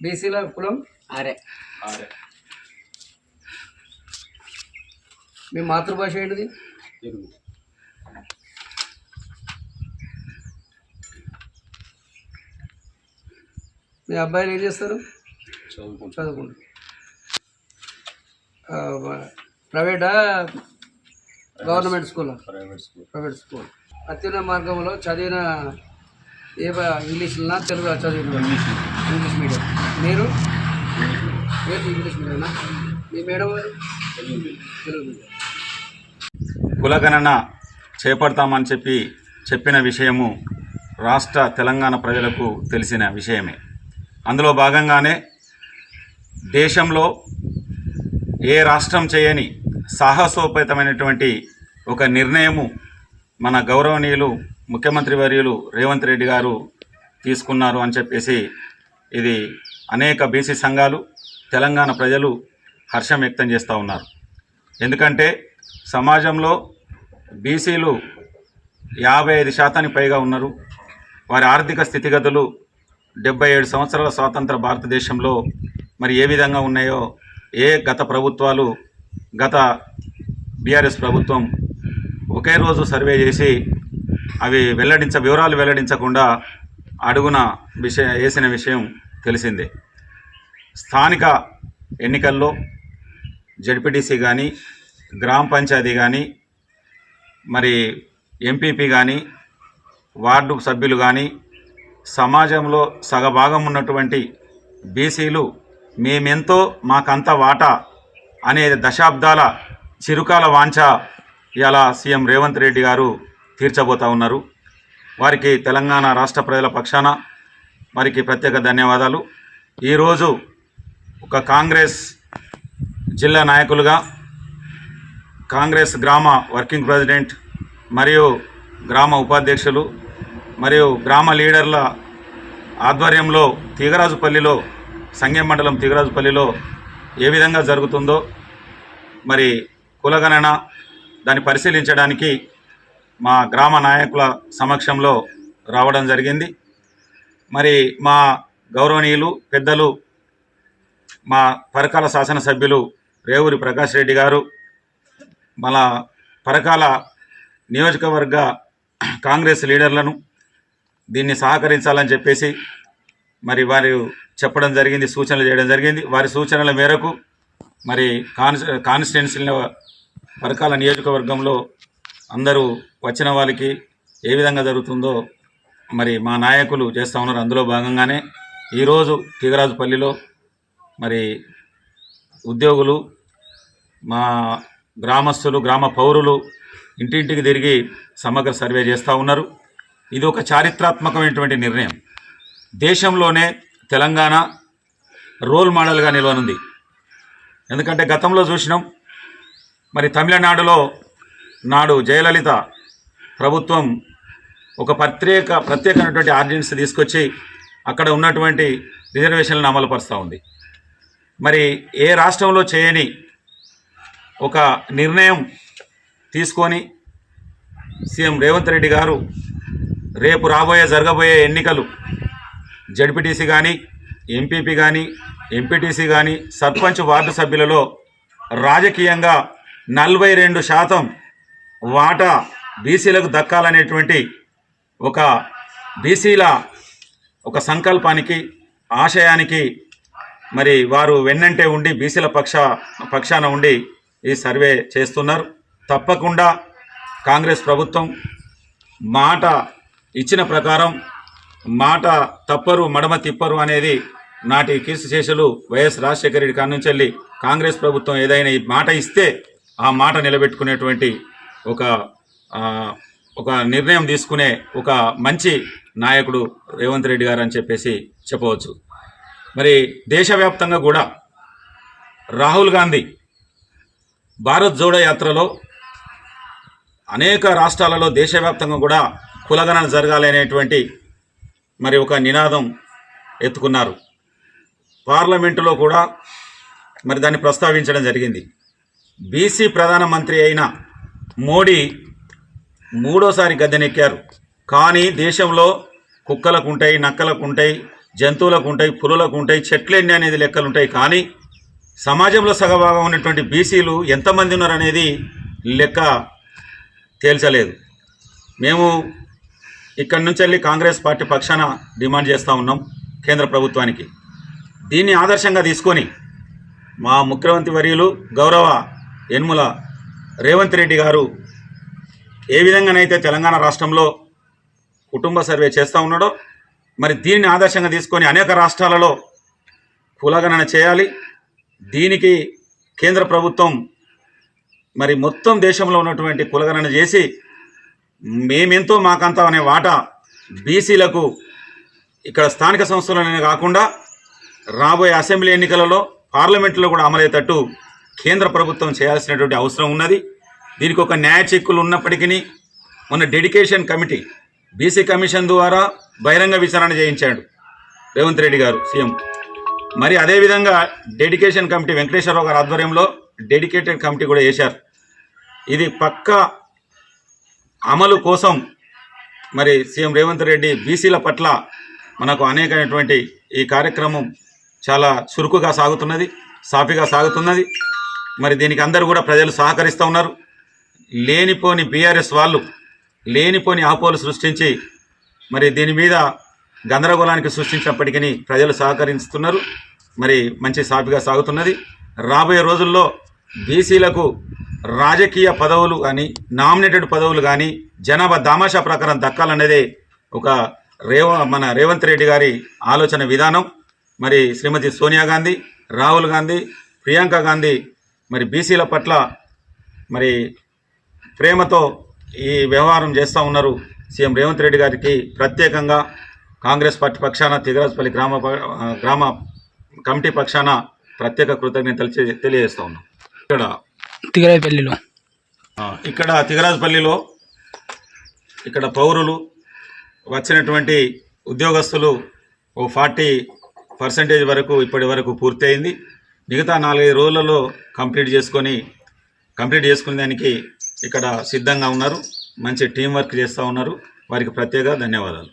బీసీల కులం ఆరే. మీ మాతృభాష ఏంటిది? తెలుగు. మీ అబ్బాయిలు ఏం చేస్తారు? చదువుకుంటారు. ప్రైవేటా గవర్నమెంట్ స్కూలా? Private school. అత్యున్నత మార్గంలో చదివిన ఇంగ్లీష్లో తెలుగు చదివిన ఇంగ్లీష్ మీడియం. మీరు ఇంగ్లీష్ మీడియమా? మీ మేడం గారు తెలుగు మీడియం. కులగణన చేపడతామని చెప్పిన విషయము రాష్ట్ర తెలంగాణ ప్రజలకు తెలిసిన విషయమే. అందులో భాగంగానే దేశంలో ఏ రాష్ట్రం చేయని సాహసోపేతమైనటువంటి ఒక నిర్ణయము మన గౌరవనీయులు ముఖ్యమంత్రి వర్యులు రేవంత్ రెడ్డి గారు తీసుకున్నారు అని చెప్పేసి ఇది అనేక బీసీ సంఘాలు, తెలంగాణ ప్రజలు హర్షం వ్యక్తం చేస్తూ ఉన్నారు. ఎందుకంటే సమాజంలో బీసీలు 55% పైగా ఉన్నారు. వారి ఆర్థిక స్థితిగతులు 77 సంవత్సరాల స్వాతంత్ర భారతదేశంలో మరి ఏ విధంగా ఉన్నాయో గత ప్రభుత్వాలు, గత బీఆర్ఎస్ ప్రభుత్వం ఒకే రోజు సర్వే చేసి అవి వివరాలు వెల్లడించకుండా అడుగున వేసిన విషయం తెలిసిందే. స్థానిక ఎన్నికల్లో జడ్పీటీసీ కానీ, గ్రామ పంచాయతీ కానీ, మరి ఎంపీపీ కానీ, వార్డు సభ్యులు కానీ, సమాజంలో సగభాగం ఉన్నటువంటి బీసీలు మేమెంతో మాకంత వాటా అనే దశాబ్దాల చిరుకాల వాంఛ ఇలా సీఎం రేవంత్ రెడ్డి గారు తీర్చబోతూ ఉన్నారు. వారికి తెలంగాణ రాష్ట్ర ప్రజల పక్షాన వారికి ప్రత్యేక ధన్యవాదాలు. ఈరోజు ఒక కాంగ్రెస్ జిల్లా నాయకులుగా, కాంగ్రెస్ గ్రామ వర్కింగ్ ప్రెసిడెంట్ మరియు గ్రామ ఉపాధ్యక్షులు మరియు గ్రామ లీడర్ల ఆధ్వర్యంలో తీగరాజుపల్లిలో, సంగెం మండలం తీగరాజుపల్లిలో ఏ విధంగా జరుగుతుందో మరి కులగణన దాన్ని పరిశీలించడానికి మా గ్రామ నాయకుల సమక్షంలో రావడం జరిగింది. మరి మా గౌరవనీయులు పెద్దలు, మా పరకాల శాసనసభ్యులు రేవూరి ప్రకాష్ రెడ్డి గారు, మన పరకాల నియోజకవర్గ కాంగ్రెస్ లీడర్లను దీన్ని సహకరించాలని చెప్పేసి మరి వారు చెప్పడం జరిగింది, సూచనలు చేయడం జరిగింది. వారి సూచనల మేరకు మరి కాన్స్టిట్యున్సీల పరకాల నియోజకవర్గంలో అందరూ వచ్చిన వాళ్ళకి ఏ విధంగా జరుగుతుందో మరి మా నాయకులు చేస్తూ ఉన్నారు. అందులో భాగంగానే ఈరోజు తీగరాజుపల్లిలో మరి ఉద్యోగులు, మా గ్రామస్తులు, గ్రామ పౌరులు ఇంటింటికి తిరిగి సమగ్ర సర్వే చేస్తూ ఉన్నారు. ఇది ఒక చారిత్రాత్మకమైనటువంటి నిర్ణయం. దేశంలోనే తెలంగాణ రోల్ మోడల్గా నిలవనుంది. ఎందుకంటే గతంలో చూసినాం, మరి తమిళనాడులో నాడు జయలలిత ప్రభుత్వం ఒక ప్రత్యేకమైనటువంటి ఆర్డినెన్స్ తీసుకొచ్చి అక్కడ ఉన్నటువంటి రిజర్వేషన్లను అమలుపరుస్తూ ఉంది. మరి ఏ రాష్ట్రంలో చేయని ఒక నిర్ణయం తీసుకొని సీఎం రేవంత్ రెడ్డి గారు రేపు జరగబోయే ఎన్నికలు జడ్పీటీసీ కానీ, ఎంపీపీ కానీ, ఎంపీటీసీ కానీ, సర్పంచ్ వార్డు సభ్యులలో రాజకీయంగా 42% వాటా బీసీలకు దక్కాలనేటువంటి ఒక బీసీల ఒక సంకల్పానికి, ఆశయానికి మరి వారు వెన్నంటే ఉండి బీసీల పక్షాన ఉండి ఈ సర్వే చేస్తున్నారు. తప్పకుండా కాంగ్రెస్ ప్రభుత్వం మాట ఇచ్చిన ప్రకారం మాట తప్పరు మడమ తిప్పరు అనేది నాటి కీర్తిశేషులు వైఎస్ రాజశేఖర రెడ్డి కాడి నుంచి వెళ్ళి కాంగ్రెస్ ప్రభుత్వం ఏదైనా ఈ మాట ఇస్తే ఆ మాట నిలబెట్టుకునేటువంటి ఒక నిర్ణయం తీసుకునే ఒక మంచి నాయకుడు రేవంత్ రెడ్డి గారు అని చెప్పేసి చెప్పవచ్చు. మరి దేశవ్యాప్తంగా కూడా రాహుల్ గాంధీ భారత్ జోడో యాత్రలో అనేక రాష్ట్రాలలో దేశవ్యాప్తంగా కూడా కులగణన జరగాలి అనేటువంటి మరి ఒక నినాదం ఎత్తుకున్నారు. పార్లమెంటులో కూడా మరి దాన్ని ప్రస్తావించడం జరిగింది. బీసీ ప్రధానమంత్రి అయిన మోడీ 3వ సారి గద్దెనెక్కారు. కానీ దేశంలో కుక్కలకు ఉంటాయి, నక్కలకు ఉంటాయి, జంతువులకు ఉంటాయి, పులులకు ఉంటాయి, చెట్లు ఎన్ని అనేది లెక్కలు ఉంటాయి. కానీ సమాజంలో సగభాగం ఉన్నటువంటి బీసీలు ఎంతమంది ఉన్నారనేది లెక్క తేల్చలేదు. మేము ఇక్కడి నుంచి వెళ్ళి కాంగ్రెస్ పార్టీ పక్షాన డిమాండ్ చేస్తూ ఉన్నాం కేంద్ర ప్రభుత్వానికి. దీన్ని ఆదర్శంగా తీసుకొని మా ముఖ్యమంత్రి వర్యులు గౌరవ యనుమల రేవంత్ రెడ్డి గారు ఏ విధంగానైతే తెలంగాణ రాష్ట్రంలో కుటుంబ సర్వే చేస్తూ ఉన్నాడో మరి దీన్ని ఆదర్శంగా తీసుకొని అనేక రాష్ట్రాలలో కులగణన చేయాలి. దీనికి కేంద్ర ప్రభుత్వం మరి మొత్తం దేశంలో ఉన్నటువంటి కులగణన చేసి మేమెంతో మాకంతా అనే వాటా బీసీలకు ఇక్కడ స్థానిక సంస్థలనే కాకుండా రాబోయే అసెంబ్లీ ఎన్నికలలో పార్లమెంట్లో కూడా అమలయ్యేటట్టు కేంద్ర ప్రభుత్వం చేయాల్సినటువంటి అవసరం ఉన్నది. దీనికి ఒక న్యాయ చిక్కులు ఉన్నప్పటికీ మొన్న డెడికేషన్ కమిటీ బీసీ కమిషన్ ద్వారా బహిరంగ విచారణ చేయించాడు రేవంత్ రెడ్డి గారు సీఎం. మరి అదేవిధంగా డెడికేషన్ కమిటీ వెంకటేశ్వరరావు గారి ఆధ్వర్యంలో డెడికేటెడ్ కమిటీ కూడా వేశారు. ఇది పక్కా అమలు కోసం మరి సీఎం రేవంత్ రెడ్డి బీసీల పట్ల మనకు అనేకమైనటువంటి ఈ కార్యక్రమం చాలా చురుకుగా సాగుతున్నది, సాఫీగా సాగుతున్నది. మరి దీనికి అందరూ కూడా ప్రజలు సహకరిస్తూ ఉన్నారు. లేనిపోని బీఆర్ఎస్ వాళ్ళు లేనిపోని ఆపోలు సృష్టించి మరి దీని మీద గందరగోళానికి సృష్టించినప్పటికీ ప్రజలు సహకరిస్తున్నారు. మరి మంచి సాఫీగా సాగుతున్నది. రాబోయే రోజుల్లో బీసీలకు రాజకీయ పదవులు కానీ నామినేటెడ్ పదవులు కానీ జనాభా దామాషా ప్రకారం దక్కాలనేదే ఒక మన రేవంత్ రెడ్డి గారి ఆలోచన విధానం. మరి శ్రీమతి సోనియా గాంధీ, రాహుల్ గాంధీ, ప్రియాంక గాంధీ మరి బీసీల పట్ల మరి ప్రేమతో ఈ వ్యవహారం చేస్తూ ఉన్నారు. సీఎం రేవంత్ రెడ్డి గారికి ప్రత్యేకంగా కాంగ్రెస్ పార్టీ పక్షాన తిగరాజపల్లి గ్రామ కమిటీ పక్షాన ప్రత్యేక కృతజ్ఞతలు తెలియజేస్తూ ఉన్నాం. ఇక్కడ తిగరాజపల్లిలో ఇక్కడ పౌరులు వచ్చినటువంటి ఉద్యోగస్తులు ఓ 40% వరకు ఇప్పటి వరకు పూర్తయింది. మిగతా 4-5 రోజులలో కంప్లీట్ చేసుకునే దానికి ఇక్కడ సిద్ధంగా ఉన్నారు. మంచి టీం వర్క్ చేస్తూ ఉన్నారు. వారికి ప్రత్యేక ధన్యవాదాలు.